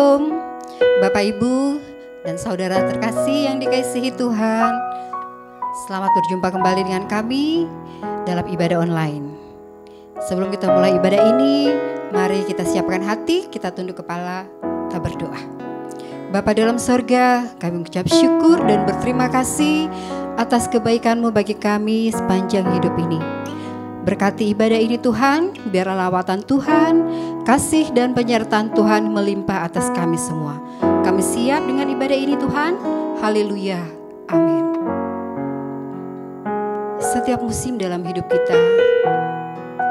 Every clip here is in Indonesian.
Shalom, Bapak Ibu dan saudara terkasih yang dikasihi Tuhan. Selamat berjumpa kembali dengan kami dalam ibadah online. Sebelum kita mulai ibadah ini, mari kita siapkan hati, kita tunduk kepala, kita berdoa. Bapa dalam sorga, kami mengucap syukur dan berterima kasih atas kebaikan-Mu bagi kami sepanjang hidup ini. Berkati ibadah ini Tuhan, biarlah lawatan Tuhan, kasih dan penyertaan Tuhan melimpah atas kami semua. Kami siap dengan ibadah ini Tuhan. Haleluya. Amin. Setiap musim dalam hidup kita,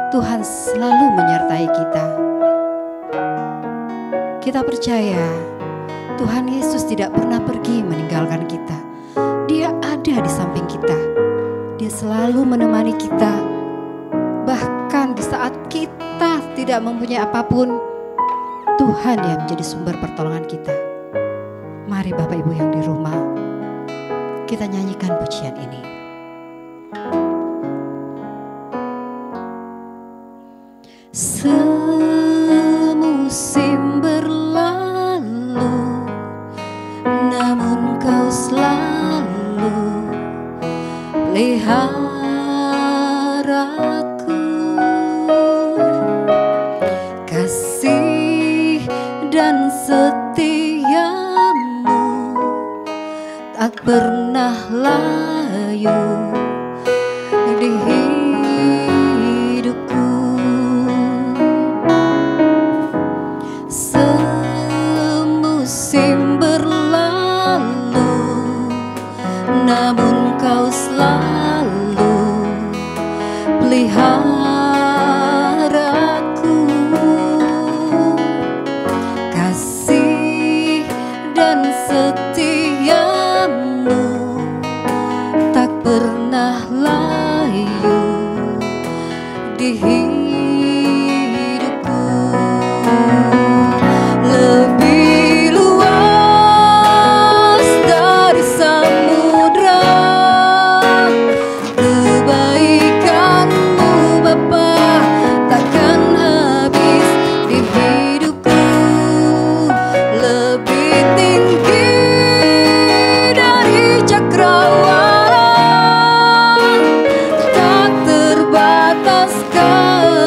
Tuhan selalu menyertai kita. Kita percaya Tuhan Yesus tidak pernah pergi meninggalkan kita. Dia ada di samping kita. Dia selalu menemani kita. Bahkan di saat kita tidak mempunyai apapun, Tuhan yang menjadi sumber pertolongan kita. Mari Bapak Ibu yang di rumah, kita nyanyikan pujian ini. Semusim berlalu, namun Kau selalu pelihara dan setiamu tak pernah layu di hidupku. Semusim berlalu, namun Kau selalu pelihara setiamu tak pernah layu di hidupku. Lebih luas dari samudra kebaikan-Mu Bapa, takkan habis di hidupku. Lebih tinggi cakrawala, tak terbatas kasih-Mu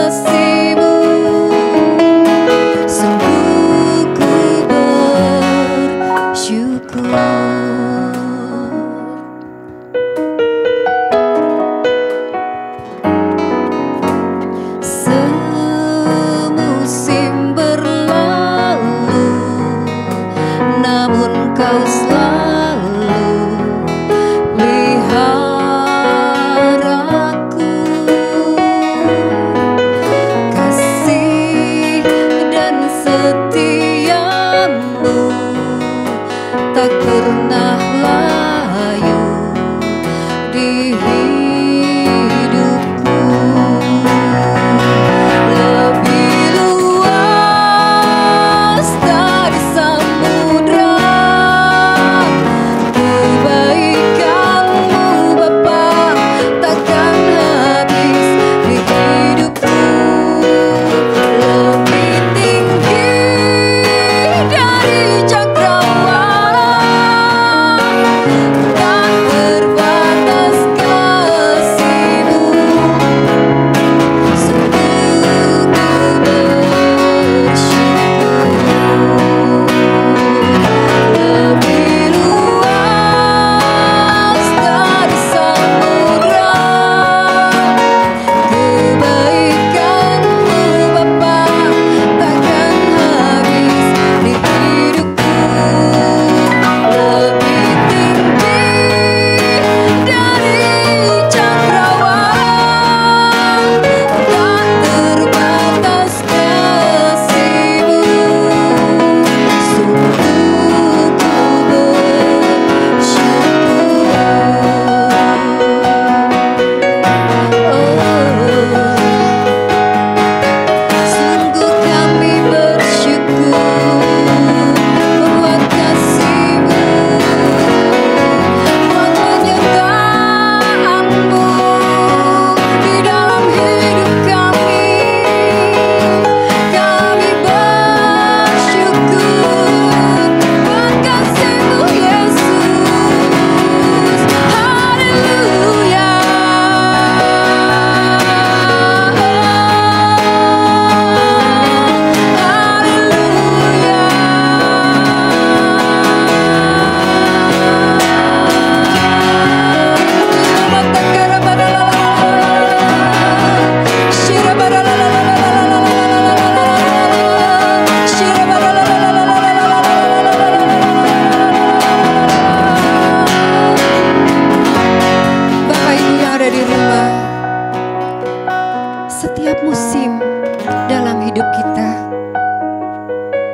dalam hidup kita.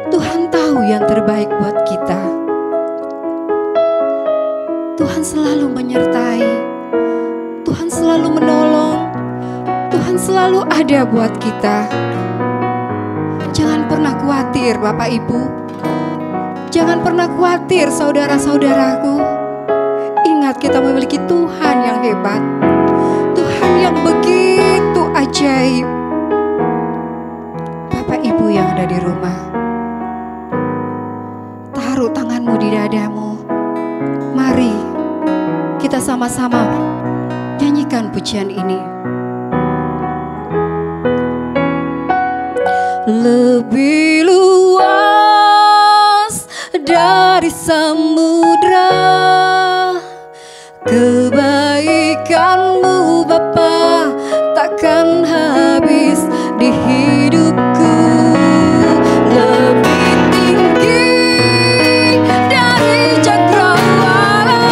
Tuhan tahu yang terbaik buat kita. Tuhan selalu menyertai, Tuhan selalu menolong, Tuhan selalu ada buat kita. Jangan pernah khawatir Bapak Ibu, jangan pernah khawatir saudara-saudaraku. Ingat, kita memiliki Tuhan yang hebat, Tuhan yang begitu ajaib. Bapak Ibu yang ada di rumah, taruh tanganmu di dadamu. Mari kita sama-sama nyanyikan pujian ini. Lebih luas dari samudra kebaikan-Mu Bapa, takkan habis di hidupku. Lebih tinggi dari cakrawala,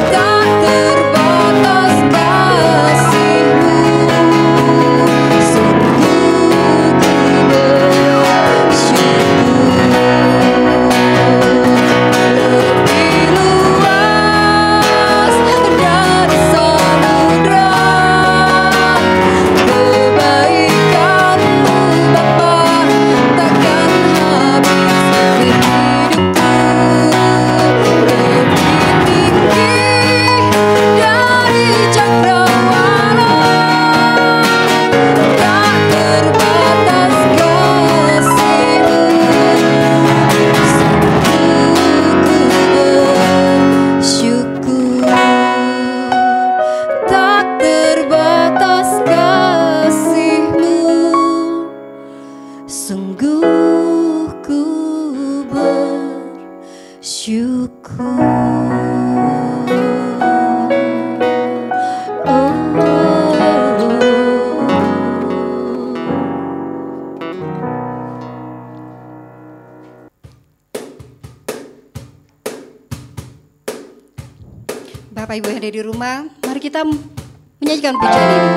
tak terbatas kasih-Mu. Bapak Ibu yang ada di rumah, mari kita menyanyikan pujian ini.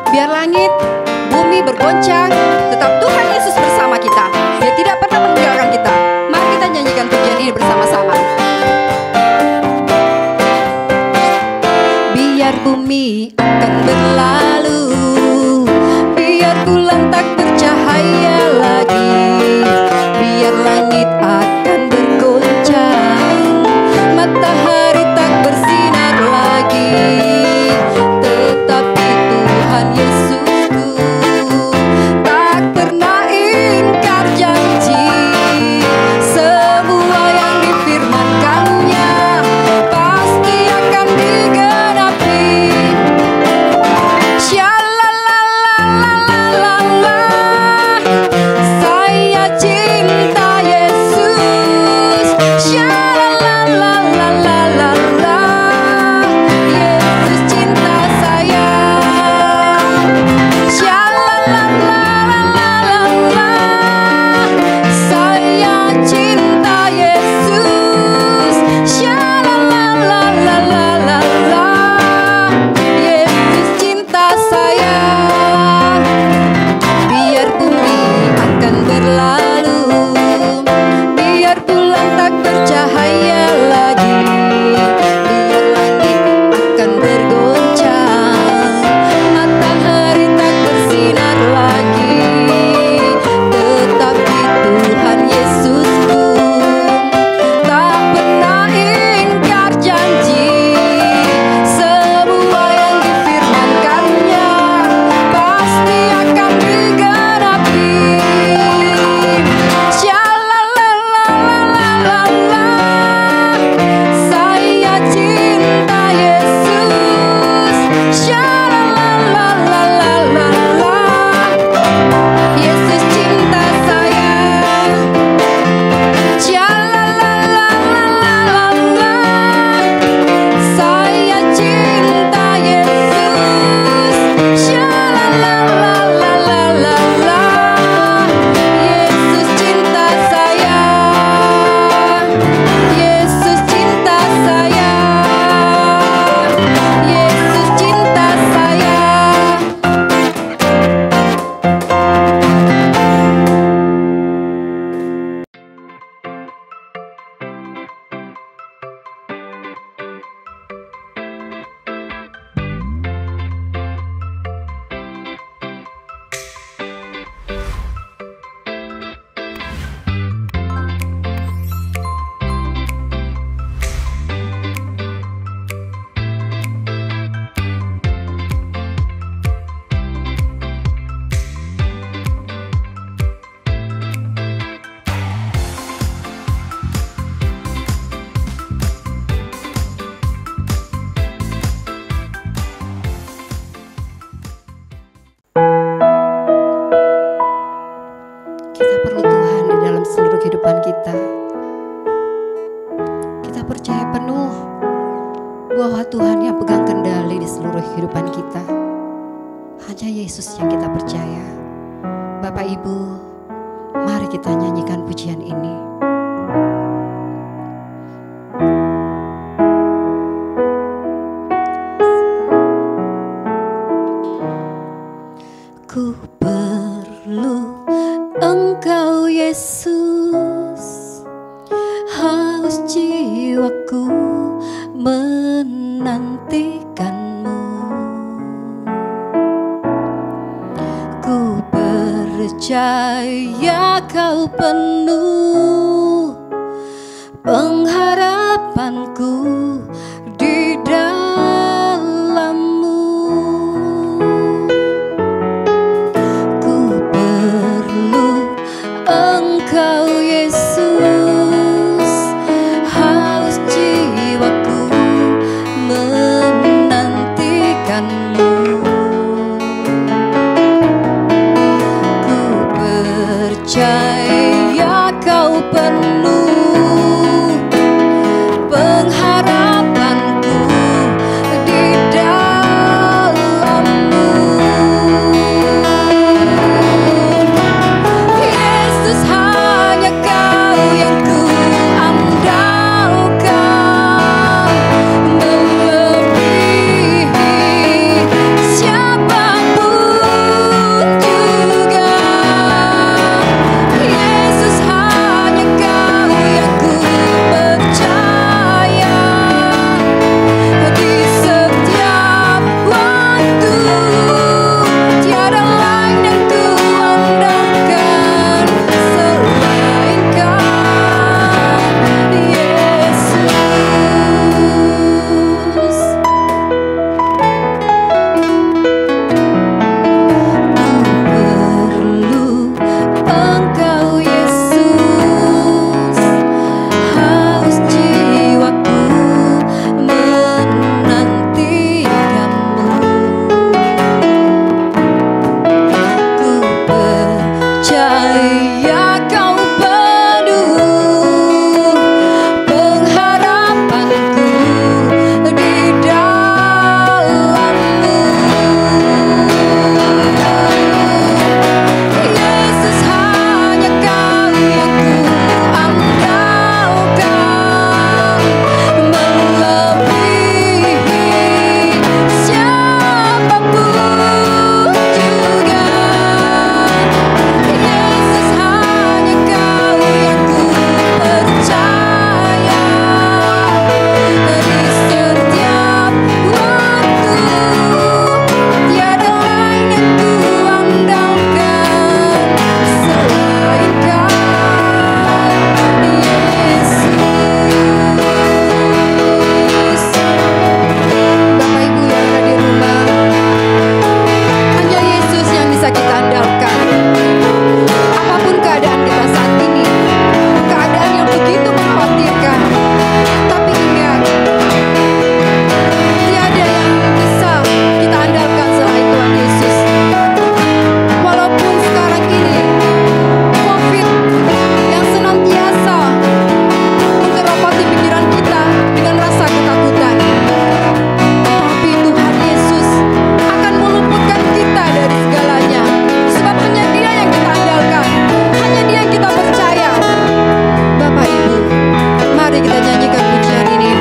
Biar langit, bumi bergoncang, tetap Tuhan Yesus bersama kita. Dia tidak pernah meninggalkan kita. Mari kita nyanyikan pujian ini bersama-sama. Biar bumi akan berlalu, biar bulan tak bercahaya lagi, biar langit akan bergoncang, matahari tak bersinar lagi, tetapi Tuhan Yesusku tak pernah ingkar janji. Semua yang difirmankannya pasti akan digenapi. Hanya Yesus yang kita percaya. Bapak Ibu, mari kita nyanyikan pujian ini. Ku perlu Engkau Yesus, haus jiwaku menantikan-Mu. Ku percaya Kau penuh pengharapanku di dalam-Mu. Ku perlu Engkau Yesus, haus jiwaku menantikan-Mu. Ku percaya Kau penuh pengharapanku di dalam-Mu. Yesus, hanya Kau yang ku andalkan, melebihi siapapun juga. Yesus, hanya Kau yang ku percaya di setiap waktu. Tiada lain yang ku andalkan selain Kau, Yesus. Perlu Engkau Yesus, haus jiwaku menantikan-Mu. Ku percaya Kau penuh pengharapanku di dalam-Mu. Yesus, hanya Kau yang ku andalkan, melebihi siapapun juga. Yesus, hanya Kau yang ku percaya di setiap waktu. Tiada lain yang ku andalkan selain Kau, Yesus. Bapak Ibu yang ada di rumah, hanya Yesus yang bisa kita andalkan. Apapun keadaan kita saat ini, keadaan yang begitu mengkhawatirkan, tapi ingat, tiada yang bisa kita andalkan selain Tuhan Yesus. Walaupun sekarang ini COVID yang senantiasa menggerogoti pikiran kita dengan rasa ketakutan, tapi Tuhan Yesus akan meluputkan kita dari segalanya. Sebab hanya Dia yang kita andalkan, hanya Dia yang kita percaya. Bapak Ibu, mari kita nyanyikan pujian ini.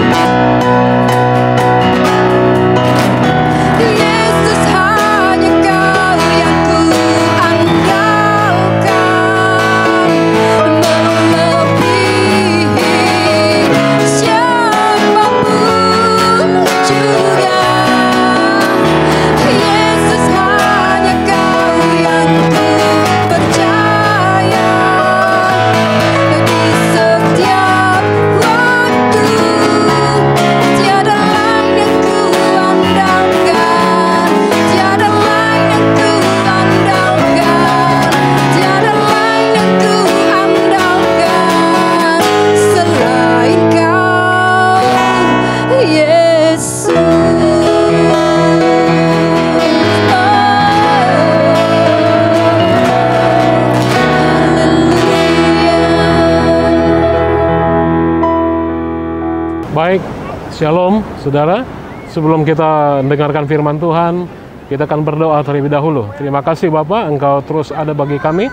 Yesus, hanya Kau yang ku andalkan, melebihi siapapun juga. Yesus, hanya Kau yang ku percaya di setiap waktu. Tiada lain yang ku andalkan, tiada lain yang ku andalkan, tiada lain yang ku andalkan selain Kau, Yesus. Baik, shalom saudara. Sebelum kita mendengarkan firman Tuhan, Kita akan berdoa terlebih dahulu. Terima kasih Bapak, Engkau terus ada bagi kami.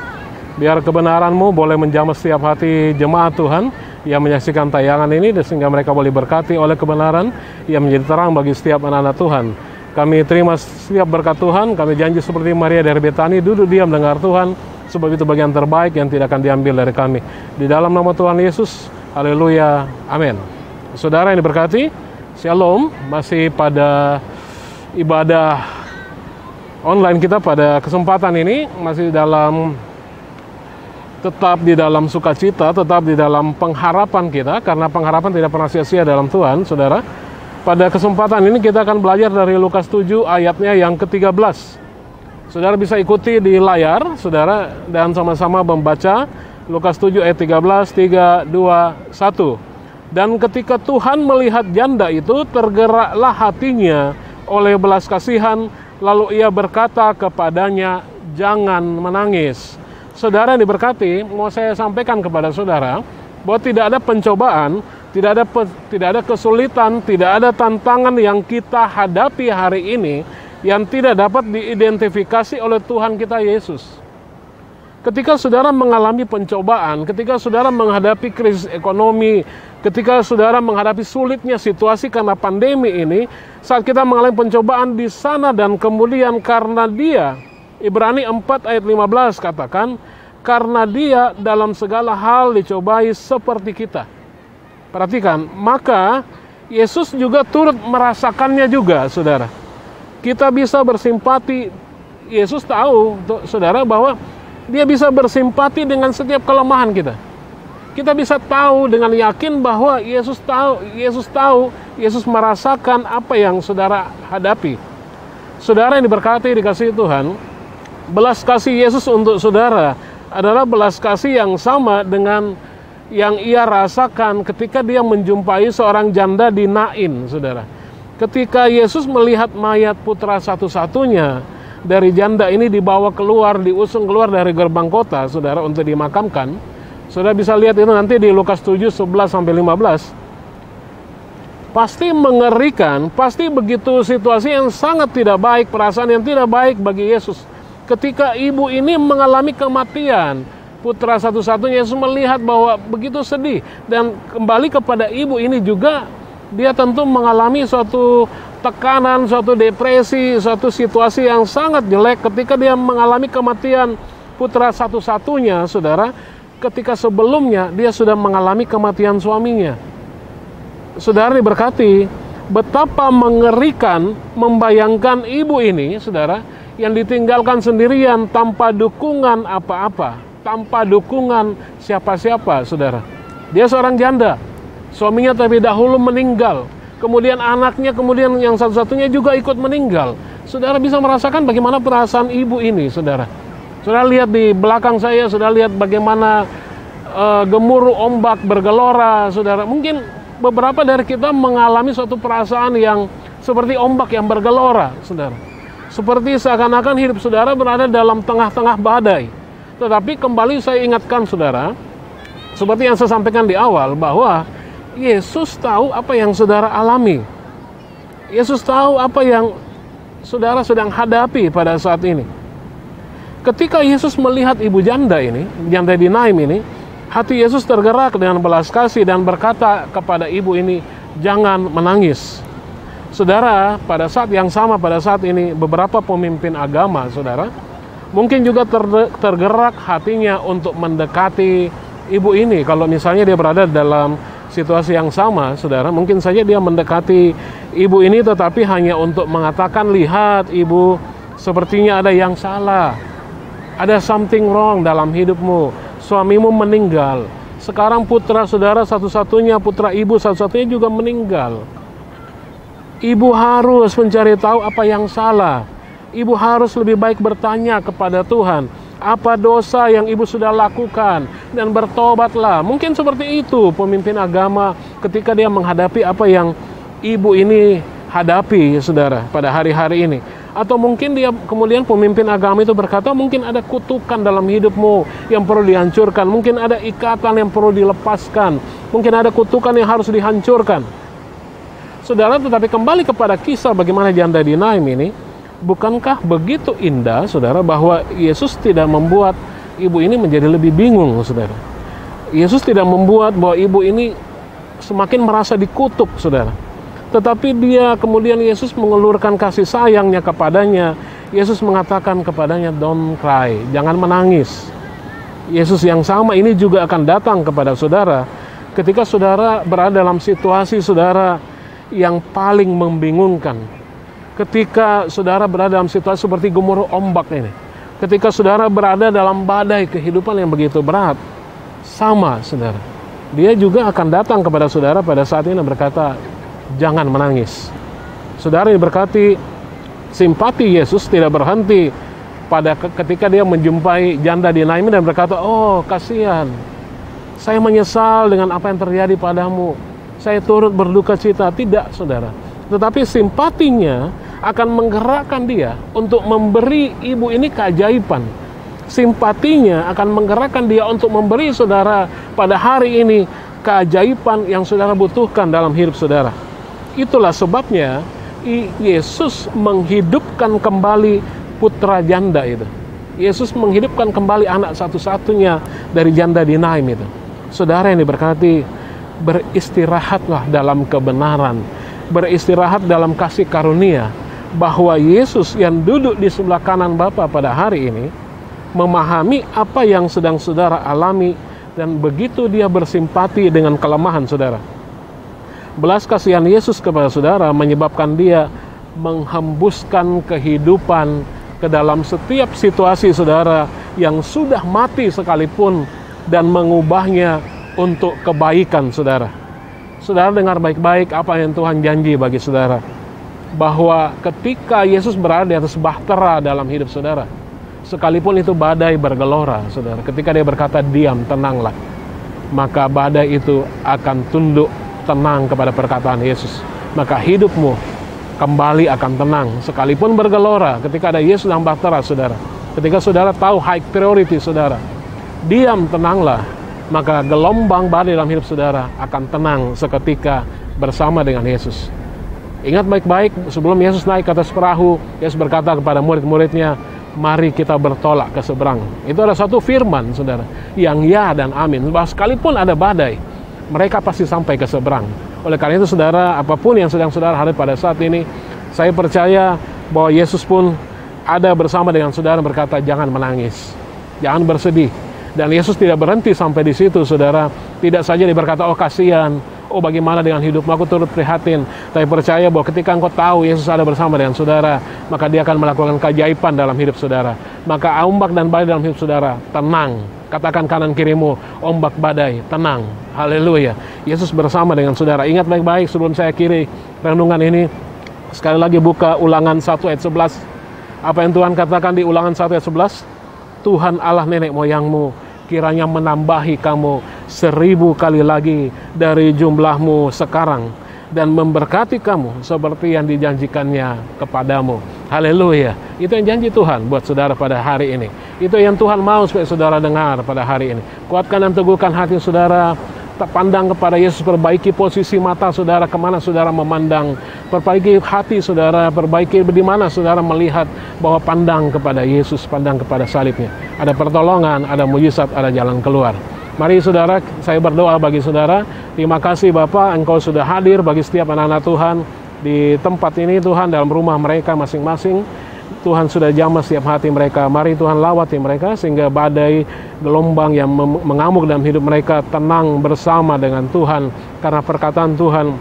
Biar kebenaran-Mu boleh menjamah setiap hati jemaat Tuhan yang menyaksikan tayangan ini, sehingga mereka boleh berkati oleh kebenaran yang menjadi terang bagi setiap anak-anak Tuhan. Kami terima setiap berkat Tuhan. Kami janji seperti Maria dari Betani, duduk diam dengar Tuhan, sebab itu bagian terbaik yang tidak akan diambil dari kami. Di dalam nama Tuhan Yesus, haleluya, amin. Saudara yang diberkati, Shalom. Masih pada ibadah online kita pada kesempatan ini, masih tetap di dalam sukacita, tetap di dalam pengharapan kita, karena pengharapan tidak pernah sia-sia dalam Tuhan, saudara. Pada kesempatan ini kita akan belajar dari Lukas 7 ayatnya yang ke-13. Saudara bisa ikuti di layar, saudara, dan sama-sama membaca Lukas 7 ayat 13, 3, 2, 1. Dan ketika Tuhan melihat janda itu, tergeraklah hatinya oleh belas kasihan, lalu ia berkata kepadanya, jangan menangis. Saudara yang diberkati, mau saya sampaikan kepada saudara bahwa tidak ada pencobaan, tidak ada kesulitan, tidak ada tantangan yang kita hadapi hari ini yang tidak dapat diidentifikasi oleh Tuhan kita Yesus. Ketika saudara mengalami pencobaan, ketika saudara menghadapi krisis ekonomi, ketika saudara menghadapi sulitnya situasi karena pandemi ini, saat kita mengalami pencobaan di sana dan kemudian karena Dia, Ibrani 4 ayat 15 katakan, karena Dia dalam segala hal dicobai seperti kita. Perhatikan, maka Yesus juga turut merasakannya juga, saudara. Kita bisa bersimpati, Yesus tahu, saudara, bahwa Dia bisa bersimpati dengan setiap kelemahan kita. Kita bisa tahu dengan yakin bahwa Yesus tahu, Yesus merasakan apa yang saudara hadapi. Saudara yang diberkati, dikasihi Tuhan, belas kasih Yesus untuk saudara adalah belas kasih yang sama dengan yang ia rasakan ketika dia menjumpai seorang janda di Nain, saudara. Ketika Yesus melihat mayat putra satu-satunya dari janda ini dibawa keluar, diusung keluar dari gerbang kota, saudara, untuk dimakamkan. Saudara bisa lihat itu nanti di Lukas 7, 11-15. Pasti mengerikan, pasti begitu situasi yang sangat tidak baik, perasaan yang tidak baik bagi Yesus. Ketika ibu ini mengalami kematian, putra satu-satunya, Yesus melihat bahwa begitu sedih. Dan kembali kepada ibu ini juga, dia tentu mengalami suatu tekanan, suatu depresi, suatu situasi yang sangat jelek ketika dia mengalami kematian putra satu-satunya, saudara. Ketika sebelumnya dia sudah mengalami kematian suaminya. Saudara diberkati, betapa mengerikan membayangkan ibu ini, saudara, yang ditinggalkan sendirian tanpa dukungan apa-apa, tanpa dukungan siapa-siapa, saudara. Dia seorang janda, suaminya terlebih dahulu meninggal, kemudian anaknya, kemudian yang satu-satunya juga ikut meninggal. Saudara bisa merasakan bagaimana perasaan ibu ini, saudara. Saudara lihat di belakang saya, saudara lihat bagaimana gemuruh ombak bergelora, saudara. Mungkin beberapa dari kita mengalami suatu perasaan yang seperti ombak yang bergelora, saudara. Seperti seakan-akan hidup saudara berada dalam tengah-tengah badai. Tetapi kembali saya ingatkan saudara, seperti yang saya sampaikan di awal, bahwa Yesus tahu apa yang saudara alami. Yesus tahu apa yang saudara sedang hadapi pada saat ini. Ketika Yesus melihat ibu janda ini, janda di Naim ini, hati Yesus tergerak dengan belas kasih dan berkata kepada ibu ini, jangan menangis. Saudara, pada saat yang sama, pada saat ini beberapa pemimpin agama, saudara, mungkin juga tergerak hatinya untuk mendekati ibu ini. Kalau misalnya dia berada dalam situasi yang sama, saudara, mungkin saja dia mendekati ibu ini tetapi hanya untuk mengatakan, lihat ibu, sepertinya ada yang salah. Ada something wrong dalam hidupmu. Suamimu meninggal. Sekarang putra saudara satu-satunya, putra ibu satu-satunya juga meninggal. Ibu harus mencari tahu apa yang salah. Ibu harus lebih baik bertanya kepada Tuhan, apa dosa yang ibu sudah lakukan, dan bertobatlah. Mungkin seperti itu pemimpin agama ketika dia menghadapi apa yang ibu ini hadapi, saudara, pada hari-hari ini. Atau mungkin dia kemudian pemimpin agama itu berkata, mungkin ada kutukan dalam hidupmu yang perlu dihancurkan, mungkin ada ikatan yang perlu dilepaskan, mungkin ada kutukan yang harus dihancurkan. Saudara, tetapi kembali kepada kisah bagaimana janda di Naim ini, Bukankah begitu indah, saudara, bahwa Yesus tidak membuat ibu ini menjadi lebih bingung, saudara. Yesus tidak membuat bahwa ibu ini semakin merasa dikutuk, saudara. Tetapi dia kemudian Yesus mengulurkan kasih sayangnya kepadanya. Yesus mengatakan kepadanya, don't cry, jangan menangis. Yesus yang sama ini juga akan datang kepada saudara ketika saudara berada dalam situasi saudara yang paling membingungkan. Ketika saudara berada dalam situasi seperti gemuruh ombak ini. Ketika saudara berada dalam badai kehidupan yang begitu berat. Sama, saudara. Dia juga akan datang kepada saudara pada saat ini dan berkata, jangan menangis. Saudara yang berkati, simpati Yesus tidak berhenti pada ketika dia menjumpai janda di Naim dan berkata, oh kasihan, saya menyesal dengan apa yang terjadi padamu, saya turut berduka cita. Tidak, saudara. Tetapi simpatinya akan menggerakkan dia untuk memberi ibu ini keajaiban. Simpatinya akan menggerakkan dia untuk memberi saudara pada hari ini keajaiban yang saudara butuhkan dalam hidup saudara. Itulah sebabnya Yesus menghidupkan kembali putra janda itu. Yesus menghidupkan kembali anak satu-satunya dari janda di Naim itu. Saudara yang diberkati, beristirahatlah dalam kebenaran, beristirahat dalam kasih karunia, bahwa Yesus yang duduk di sebelah kanan Bapa pada hari ini memahami apa yang sedang saudara alami, dan begitu dia bersimpati dengan kelemahan saudara. Belas kasihan Yesus kepada saudara menyebabkan dia menghembuskan kehidupan ke dalam setiap situasi saudara yang sudah mati sekalipun dan mengubahnya untuk kebaikan saudara. Saudara dengar baik-baik apa yang Tuhan janji bagi saudara, bahwa ketika Yesus berada di atas bahtera dalam hidup saudara, sekalipun itu badai bergelora saudara, ketika dia berkata diam, tenanglah, maka badai itu akan tunduk tenang kepada perkataan Yesus. Maka hidupmu kembali akan tenang sekalipun bergelora ketika ada Yesus dalam bahtera saudara. Ketika saudara tahu high priority saudara, diam, tenanglah, maka gelombang badai dalam hidup saudara akan tenang seketika bersama dengan Yesus. Ingat baik-baik, sebelum Yesus naik ke atas perahu, Yesus berkata kepada murid-muridnya, mari kita bertolak ke seberang. Itu ada satu firman, saudara, yang ya dan amin. Bahwa sekalipun ada badai, mereka pasti sampai ke seberang. Oleh karena itu, saudara, apapun yang sedang saudara hadapi pada saat ini, saya percaya bahwa Yesus pun ada bersama dengan saudara berkata, jangan menangis, jangan bersedih. Dan Yesus tidak berhenti sampai di situ, saudara. Tidak saja dia berkata, oh kasihan, oh bagaimana dengan hidupmu, aku turut prihatin. Tapi percaya bahwa ketika engkau tahu Yesus ada bersama dengan saudara, maka dia akan melakukan keajaiban dalam hidup saudara. Maka ombak dan badai dalam hidup saudara, tenang. Katakan kanan kirimu, ombak badai, tenang. Haleluya. Yesus bersama dengan saudara. Ingat baik-baik sebelum saya akhiri renungan ini. Sekali lagi buka Ulangan 1 ayat 11. Apa yang Tuhan katakan di Ulangan 1 ayat 11? Tuhan Allah nenek moyangmu kiranya menambahi kamu 1000 kali lagi dari jumlahmu sekarang, dan memberkati kamu seperti yang dijanjikannya kepadamu. Haleluya. Itu yang janji Tuhan buat saudara pada hari ini. Itu yang Tuhan mau supaya saudara dengar pada hari ini. Kuatkan dan teguhkan hati saudara. Pandang kepada Yesus, perbaiki posisi mata saudara kemana saudara memandang, perbaiki hati saudara, perbaiki di mana saudara melihat, bahwa pandang kepada Yesus, pandang kepada salibnya. Ada pertolongan, ada mujizat, ada jalan keluar. Mari saudara, saya berdoa bagi saudara. Terima kasih Bapak, Engkau sudah hadir bagi setiap anak-anak Tuhan di tempat ini Tuhan, dalam rumah mereka masing-masing. Tuhan sudah jamah setiap hati mereka. Mari Tuhan lawati mereka sehingga badai, gelombang yang mengamuk dalam hidup mereka tenang bersama dengan Tuhan. Karena perkataan Tuhan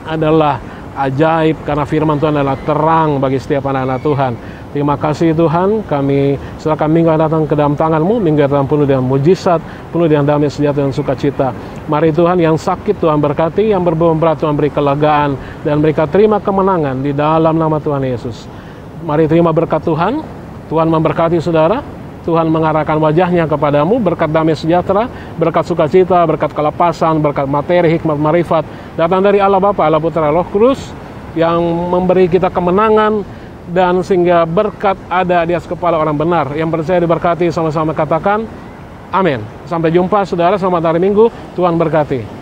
adalah ajaib, karena firman Tuhan adalah terang bagi setiap anak-anak Tuhan. Terima kasih Tuhan, kami serahkan minggu yang datang ke dalam tangan-Mu, minggu yang datang penuh dengan mujizat, penuh dengan damai sejahtera dan sukacita. Mari Tuhan, yang sakit Tuhan berkati, yang berbeban berat Tuhan beri kelegaan, dan mereka terima kemenangan di dalam nama Tuhan Yesus. Mari terima berkat Tuhan. Tuhan memberkati saudara. Tuhan mengarahkan wajahnya kepadamu, berkat damai sejahtera, berkat sukacita, berkat kelepasan, berkat materi, hikmat, marifat, datang dari Allah Bapa, Allah Putra, Roh Kudus, yang memberi kita kemenangan, dan sehingga berkat ada di atas kepala orang benar. Yang percaya diberkati, sama-sama katakan amin. Sampai jumpa saudara, selamat hari Minggu, Tuhan berkati.